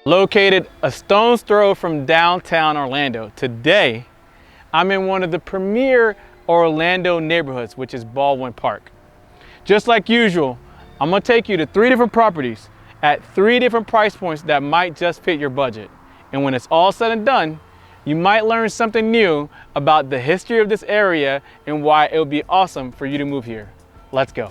Located a stone's throw from downtown Orlando, today I'm in one of the premier Orlando neighborhoods, which is Baldwin Park. Just like usual, I'm gonna take you to 3 different properties at 3 different price points that might just fit your budget. And when it's all said and done, you might learn something new about the history of this area and why it would be awesome for you to move here. Let's go.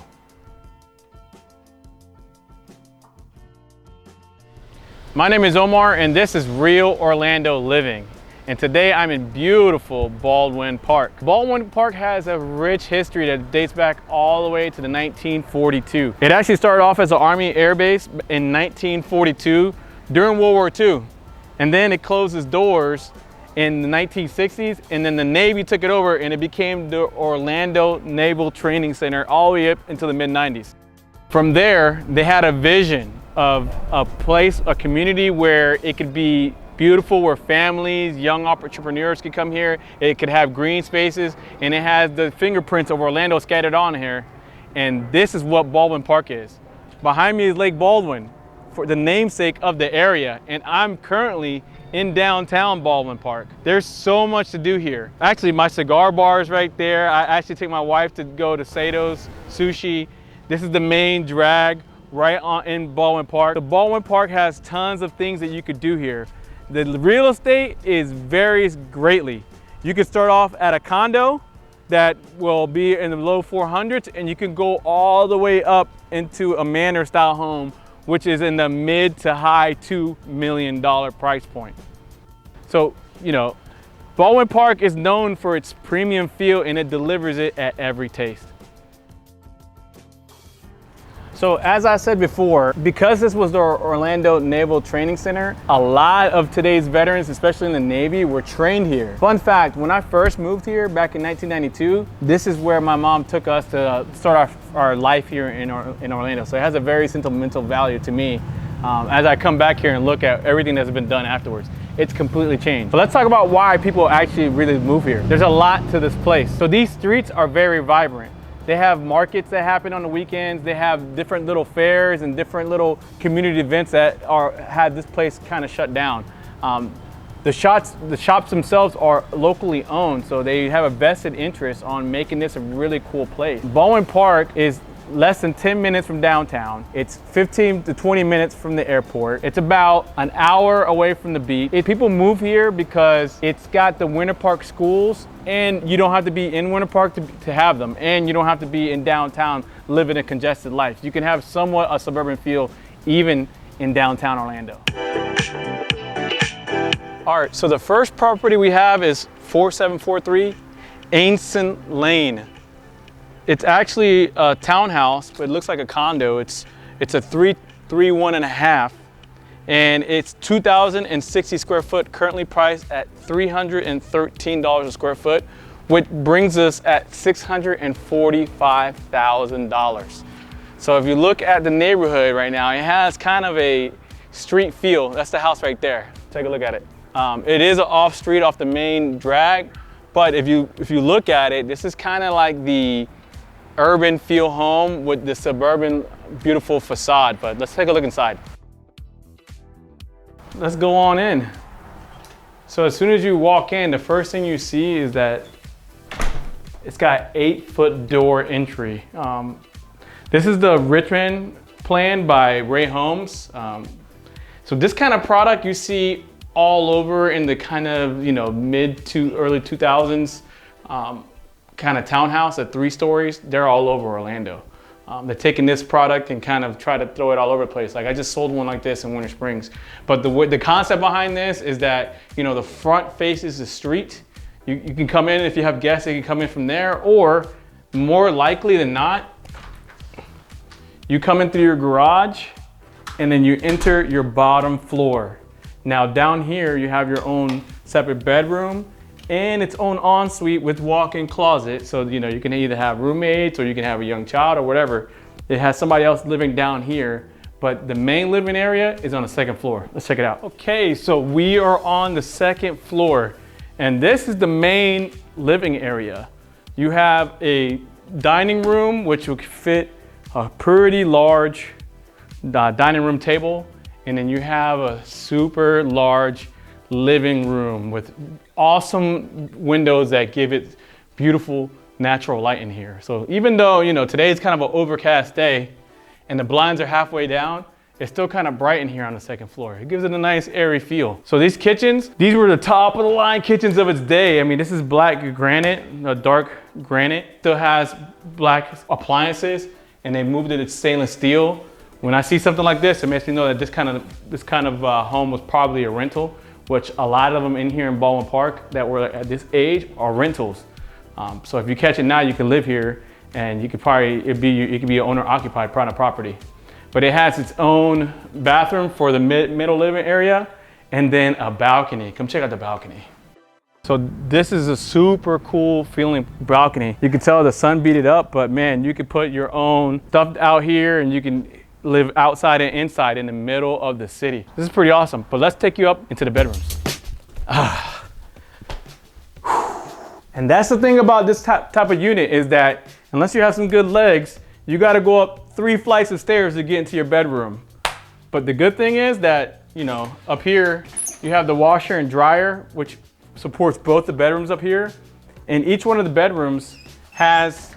My name is Omar and this is Real Orlando Living. And today I'm in beautiful Baldwin Park. Baldwin Park has a rich history that dates back all the way to the 1942. It actually started off as an Army air base in 1942 during World War II. And then it closed its doors in the 1960s, and then the Navy took it over and it became the Orlando Naval Training Center all the way up until the mid-90s. From there, they had a vision of a place, a community where it could be beautiful, where families, young entrepreneurs could come here. It could have green spaces, and it has the fingerprints of Orlando scattered on here. And this is what Baldwin Park is. Behind me is Lake Baldwin, for the namesake of the area, and I'm currently in downtown Baldwin Park. There's so much to do here. Actually, my cigar bar is right there. I actually take my wife to go to Sato's Sushi. This is the main drag right on in Baldwin Park. The Baldwin Park has tons of things that you could do here. The real estate varies greatly. You could start off at a condo that will be in the low 400s, and you can go all the way up into a manor style home, which is in the mid to high $2 million price point. So, you know, Baldwin Park is known for its premium feel, and it delivers it at every taste. So as I said before, because this was the Orlando Naval Training Center, a lot of today's veterans, especially in the Navy, were trained here. Fun fact, when I first moved here back in 1992, this is where my mom took us to start our life here in Orlando. So it has a very sentimental value to me as I come back here and look at everything that's been done afterwards. It's completely changed. But let's talk about why people actually really move here. There's a lot to this place. So these streets are very vibrant. They have markets that happen on the weekends. They have different little fairs and different little community events that had this place kind of shut down. The shops themselves are locally owned, so they have a vested interest on making this a really cool place. Baldwin Park is less than 10 minutes from downtown. It's 15 to 20 minutes from the airport. It's about an hour away from the beach. People move here because it's got the Winter Park schools, and you don't have to be in Winter Park to have them, and you don't have to be in downtown living a congested life. You can have somewhat a suburban feel even in downtown Orlando. All right, so the first property we have is 4743 Ainson Lane. It's actually a townhouse, but it looks like a condo. It's a 331.5, and it's 2,060 square foot, currently priced at $313 a square foot, which brings us at $645,000. So if you look at the neighborhood right now, it has kind of a street feel. That's the house right there. Take a look at it. It is an off street, off the main drag, but if you look at it, this is kind of like the urban feel home with the suburban beautiful facade. But let's take a look inside. Let's go on in. So as soon as you walk in, the first thing you see is that it's got 8-foot door entry. This is the Richmond plan by Ray Holmes. So this kind of product you see all over in the kind of, you know, mid to early 2000s kind of townhouse at 3 stories. They're all over Orlando. They're taking this product and kind of try to throw it all over the place. Like I just sold one like this in Winter Springs. But the concept behind this is that, you know, the front faces the street. You can come in, if you have guests, they can come in from there, or more likely than not, you come in through your garage and then you enter your bottom floor. Now down here, you have your own separate bedroom and its own ensuite with walk-in closet. So, you know, you can either have roommates or you can have a young child or whatever. It has somebody else living down here, but the main living area is on the 2nd floor. Let's check it out. Okay, so we are on the 2nd floor, and this is the main living area. You have a dining room, which will fit a pretty large dining room table, and then you have a super large living room with awesome windows that give it beautiful natural light in here. So even though, you know, today is kind of an overcast day and the blinds are halfway down, it's still kind of bright in here on the second floor. It gives it a nice airy feel. So these kitchens, these were the top of the line kitchens of its day. I mean, this is black granite, a dark granite. Still has black appliances, and they moved it to stainless steel. When I see something like this, it makes me know that this kind of home was probably a rental, which a lot of them in here in Baldwin Park that were at this age are rentals. So if you catch it now, you can live here, and you could probably, it could be an owner-occupied property. But it has its own bathroom for the middle living area, and then a balcony. Come check out the balcony. So this is a super cool feeling balcony. You can tell the sun beat it up, but man, you could put your own stuff out here, and you can live outside and inside in the middle of the city. This is pretty awesome, but let's take you up into the bedrooms. And that's the thing about this type of unit, is that unless you have some good legs, you gotta go up 3 flights of stairs to get into your bedroom. But the good thing is that, you know, up here, you have the washer and dryer, which supports both the bedrooms up here. And each one of the bedrooms has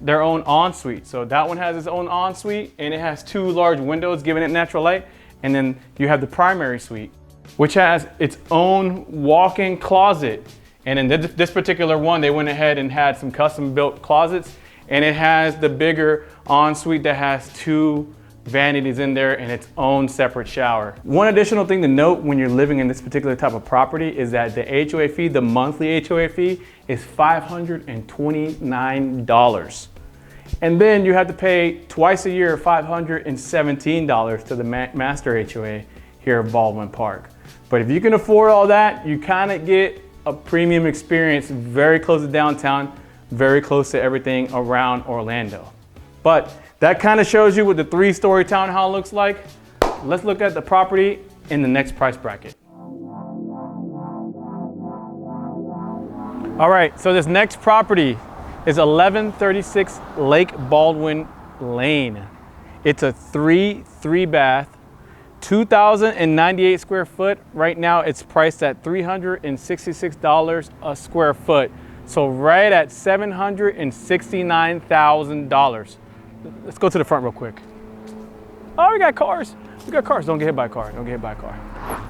their own ensuite. So that one has its own ensuite, and it has 2 large windows giving it natural light. And then you have the primary suite, which has its own walk-in closet. And in this particular one, they went ahead and had some custom built closets, and it has the bigger ensuite that has 2 vanities in there and its own separate shower. One additional thing to note when you're living in this particular type of property is that the HOA fee, the monthly HOA fee, is $529. And then you have to pay twice a year, $517 to the master HOA here at Baldwin Park. But if you can afford all that, you kind of get a premium experience very close to downtown, very close to everything around Orlando. But that kind of shows you what the 3-story town hall looks like. Let's look at the property in the next price bracket. All right, so this next property is 1136 Lake Baldwin Lane. It's a 3-bath, 2,098 square foot. Right now it's priced at $366 a square foot. So right at $769,000. Let's go to the front real quick. Oh, we got cars. We got cars. Don't get hit by a car. Don't get hit by a car.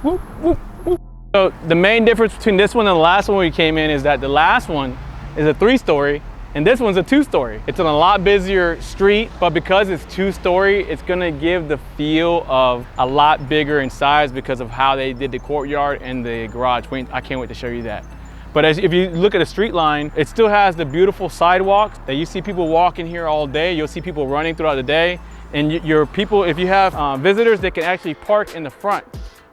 Whoop, whoop, whoop. So the main difference between this one and the last one we came in is that the last one is a 3-story and this one's a 2-story. It's on a lot busier street, but because it's 2-story, it's gonna give the feel of a lot bigger in size because of how they did the courtyard and the garage. I can't wait to show you that. But if you look at the street line, it still has the beautiful sidewalks that you see people walking here all day. You'll see people running throughout the day. And your people, if you have visitors, they can actually park in the front.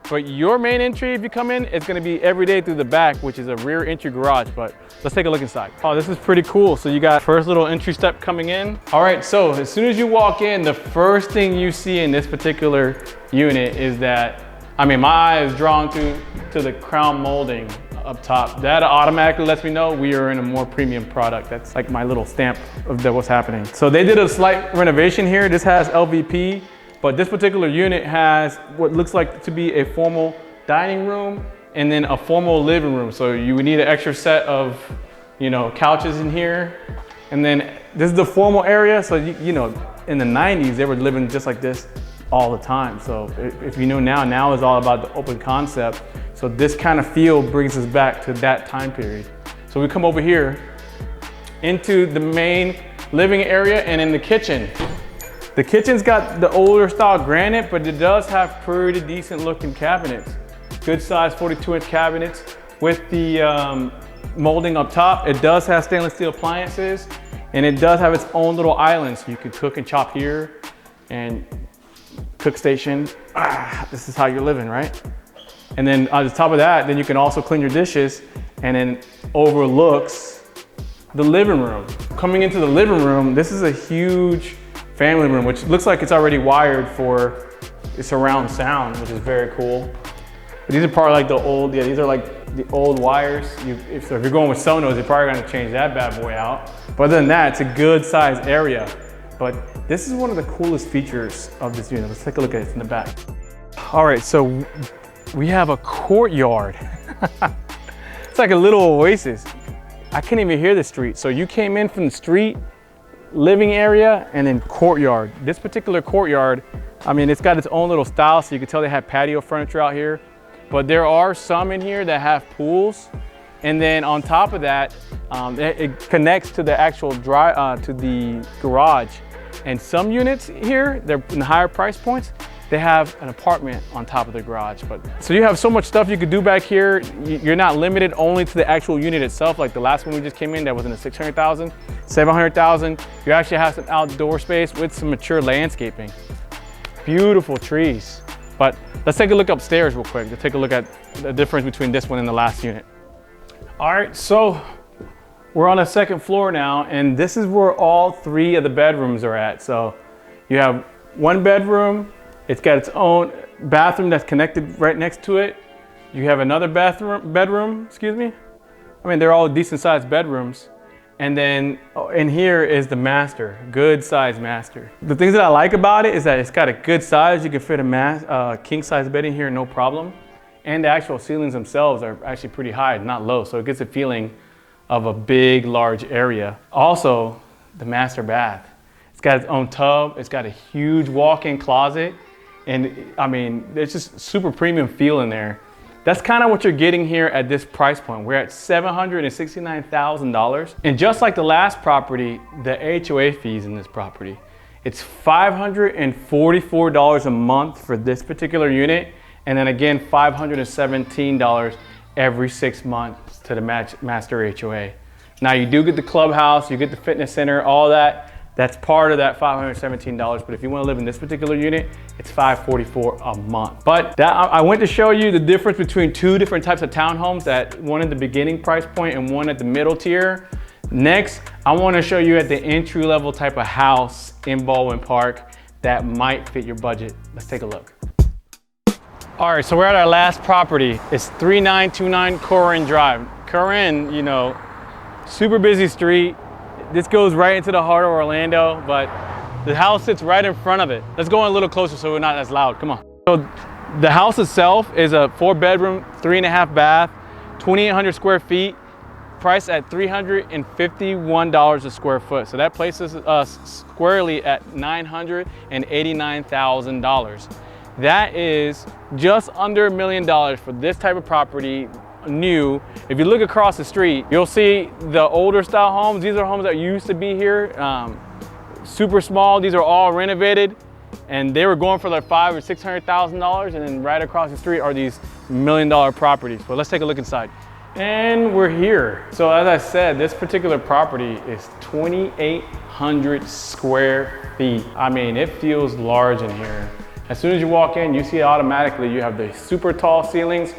But your main entry, if you come in, it's gonna be every day through the back, which is a rear entry garage. But let's take a look inside. Oh, this is pretty cool. So you got first little entry step coming in. All right, so as soon as you walk in, the first thing you see in this particular unit is that, I mean, my eye is drawn to the crown molding up top. That automatically lets me know we are in a more premium product. That's like my little stamp of what's happening. So they did a slight renovation here. This has LVP, but this particular unit has what looks like to be a formal dining room and then a formal living room. So you would need an extra set of, you know, couches in here. And then this is the formal area. So, you know, in the 90s, they were living just like this all the time. So if you know now is all about the open concept. So this kind of feel brings us back to that time period. So we come over here into the main living area and in the kitchen. The kitchen's got the older style granite, but it does have pretty decent looking cabinets. Good size 42-inch cabinets with the molding up top. It does have stainless steel appliances, and it does have its own little island. So you can cook and chop here, and cook station. This is how you're living, right? And then on the top of that, then you can also clean your dishes, and then overlooks the living room. Coming into the living room, this is a huge family room, which looks like it's already wired for surround sound, which is very cool. But these are probably like the old, yeah, these are like the old wires. If you're going with Sonos, you're probably gonna change that bad boy out. But other than that, it's a good sized area. But This is one of the coolest features of this unit. Let's take a look at it in the back. All right, so we have a courtyard. It's like a little oasis. I can't even hear the street. So you came in from the street, living area, and then courtyard. This particular courtyard, I mean, it's got its own little style, so you can tell they have patio furniture out here. But there are some in here that have pools. And then on top of that, it connects to the actual to the garage. And some units here, they're in the higher price points, they have an apartment on top of the garage. So you have so much stuff you could do back here. You're not limited only to the actual unit itself. Like the last one we just came in, that was in the 600,000, 700,000. You actually have some outdoor space with some mature landscaping. Beautiful trees. But let's take a look upstairs real quick to take a look at the difference between this one and the last unit. All right, so we're on the second floor now, and this is where all three of the bedrooms are at. So you have one bedroom, it's got its own bathroom that's connected right next to it. You have another bedroom, excuse me. I mean, they're all decent sized bedrooms. And then in here is the master, good size master. The things that I like about it is that it's got a good size. You can fit a king size bed in here, no problem. And the actual ceilings themselves are actually pretty high, not low. So it gets a feeling of a big, large area. Also, the master bath. It's got its own tub. It's got a huge walk-in closet. And I mean, there's just super premium feel in there. That's kind of what you're getting here at this price point. We're at $769,000. And just like the last property, the HOA fees in this property, it's $544 a month for this particular unit. And then again, $517 every 6 months to the master HOA. Now you do get the clubhouse, you get the fitness center, all that. That's part of that $517, but if you want to live in this particular unit, it's $544 a month. But I went to show you the difference between two different types of townhomes, that one at the beginning price point and one at the middle tier. Next, I want to show you at the entry-level type of house in Baldwin Park that might fit your budget. Let's take a look. All right, so we're at our last property. It's 3929 Corinne Drive. Corinne, you know, super busy street. This goes right into the heart of Orlando, but the house sits right in front of it. Let's go in a little closer so we're not as loud, come on. So the house itself is a 4-bedroom, 3.5 bath, 2,800 square feet, priced at $351 a square foot. So that places us squarely at $989,000. That is just under $1 million for this type of property, new. If you look across the street, you'll see the older style homes. These are homes that used to be here, super small. These are all renovated, and they were going for like $500,000 or $600,000. And then right across the street are these $1 million properties. But let's take a look inside. And we're here. So as I said, this particular property is 2,800 square feet. I mean, it feels large in here. As soon as you walk in, you see automatically you have the super tall ceilings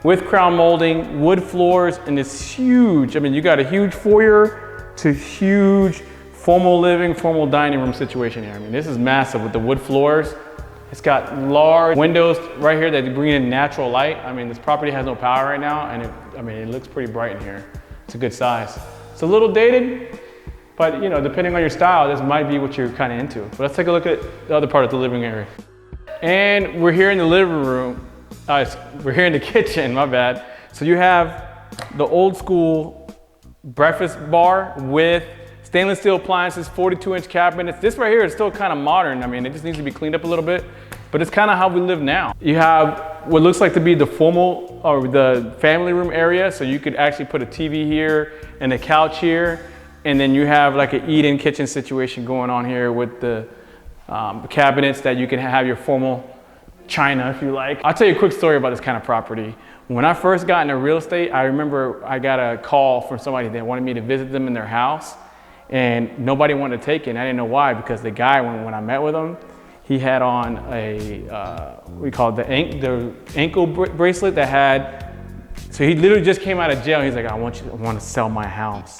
with crown molding, wood floors, and it's huge. I mean, you got a huge foyer to huge formal living, formal dining room situation here. I mean, this is massive with the wood floors. It's got large windows right here that bring in natural light. I mean, this property has no power right now, and it looks pretty bright in here. It's a good size. It's a little dated, but you know, depending on your style, this might be what you're kind of into. But let's take a look at the other part of the living area. And we're here in the living room. We're here in the kitchen, my bad. So you have the old school breakfast bar with stainless steel appliances, 42-inch cabinets. This right here is still kind of modern. I mean, it just needs to be cleaned up a little bit, but it's kind of how we live now. You have what looks like to be the formal or the family room area. So you could actually put a TV here and a couch here. And then you have like an eat-in kitchen situation going on here with the cabinets that you can have your formal china if you like. I'll tell you a quick story about this kind of property. When I first got into real estate, I remember I got a call from somebody that wanted me to visit them in their house, and nobody wanted to take it. And I didn't know why, because the guy, when I met with him, he had on a, we call it the ankle bracelet that had, so he literally just came out of jail. He's like, I want to sell my house.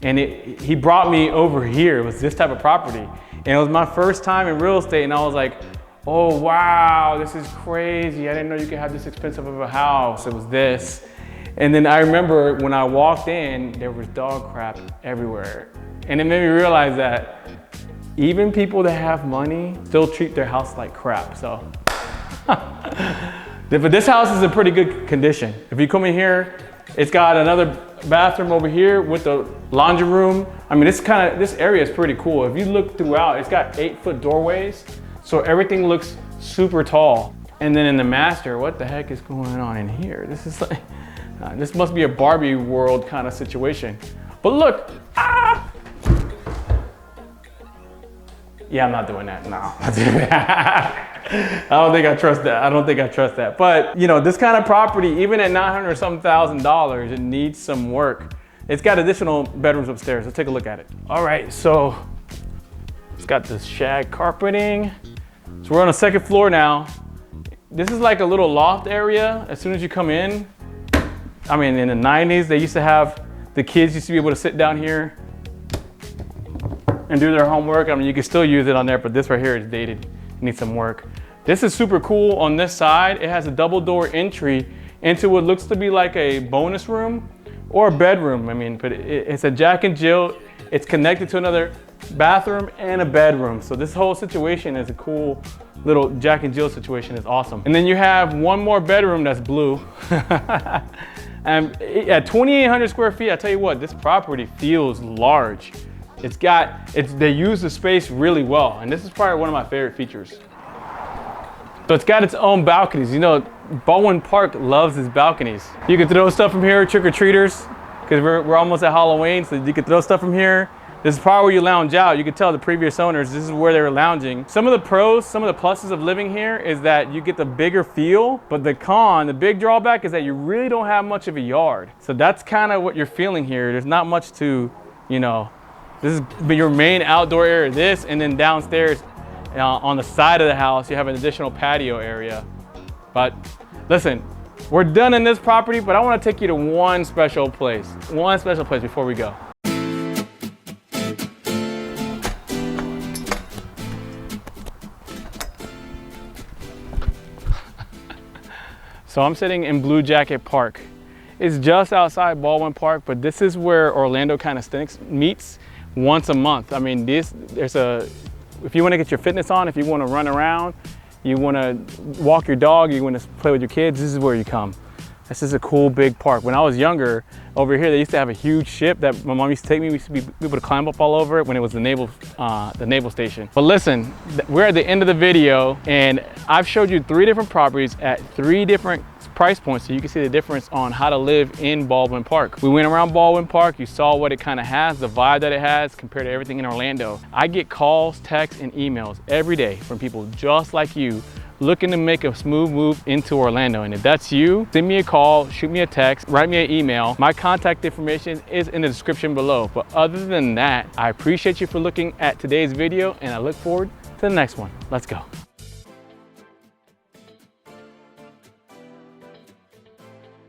And he brought me over here. It was this type of property. And it was my first time in real estate, and I was like, oh wow, this is crazy. I didn't know you could have this expensive of a house. It was this. And then I remember when I walked in, there was dog crap everywhere. And it made me realize that even people that have money still treat their house like crap, so. But this house is in pretty good condition. If you come in here, it's got another bathroom over here with the laundry room. I mean, this area is pretty cool. If you look throughout, it's got 8-foot doorways, so everything looks super tall. And then in the master, what the heck is going on in here? This is like, this must be a Barbie world kind of situation. But look, ah! Yeah, I'm not doing that, no. I don't think I trust that. I don't think I trust that. But you know, this kind of property, even at $900 some thousand, it needs some work. It's got additional bedrooms upstairs. Let's take a look at it. All right, so it's got this shag carpeting. So we're on the second floor now. This is like a little loft area. As soon as you come in, I mean, in the 90s, they used to have, the kids used to be able to sit down here and do their homework. I mean, you can still use it on there, but this right here is dated. Needs some work. This is super cool on this side. It has a double door entry into what looks to be like a bonus room or a bedroom. I mean, but it's a Jack and Jill. It's connected to another bathroom and a bedroom. So this whole situation is a cool little Jack and Jill situation. It's awesome. And then you have one more bedroom that's blue. And at 2,800 square feet, I tell you what, this property feels large. They use the space really well, and this is probably one of my favorite features. So it's got its own balconies. You know, Baldwin Park loves its balconies. You can throw stuff from here, trick-or-treaters, because we're almost at Halloween, so you can throw stuff from here. This is probably where you lounge out. You can tell the previous owners, this is where they were lounging. Some of the pros, some of the pluses of living here is that you get the bigger feel, but the big drawback is that you really don't have much of a yard. So that's kind of what you're feeling here. There's not much to, you know, this is your main outdoor area, this, and then downstairs on the side of the house, you have an additional patio area. But listen, we're done in this property, but I want to take you to one special place before we go. So I'm sitting in Blue Jacket Park. It's just outside Baldwin Park, but this is where Orlando kind of meets once a month. I mean, if you want to get your fitness on, if you want to run around, you want to walk your dog, you want to play with your kids, this is where you come. This is a cool big park. When I was younger, over here they used to have a huge ship that my mom used to take me. We used to be able to climb up all over it when it was the naval station. But listen, we're at the end of the video, and I've showed you 3 different properties at 3 different price points, so you can see the difference on how to live in Baldwin Park. We went around Baldwin Park, you saw what it kind of has, the vibe that it has compared to everything in Orlando. I get calls, texts, and emails every day from people just like you looking to make a smooth move into Orlando. And if that's you, send me a call, shoot me a text, write me an email. My contact information is in the description below. But other than that, I appreciate you for looking at today's video, and I look forward to the next one. Let's go.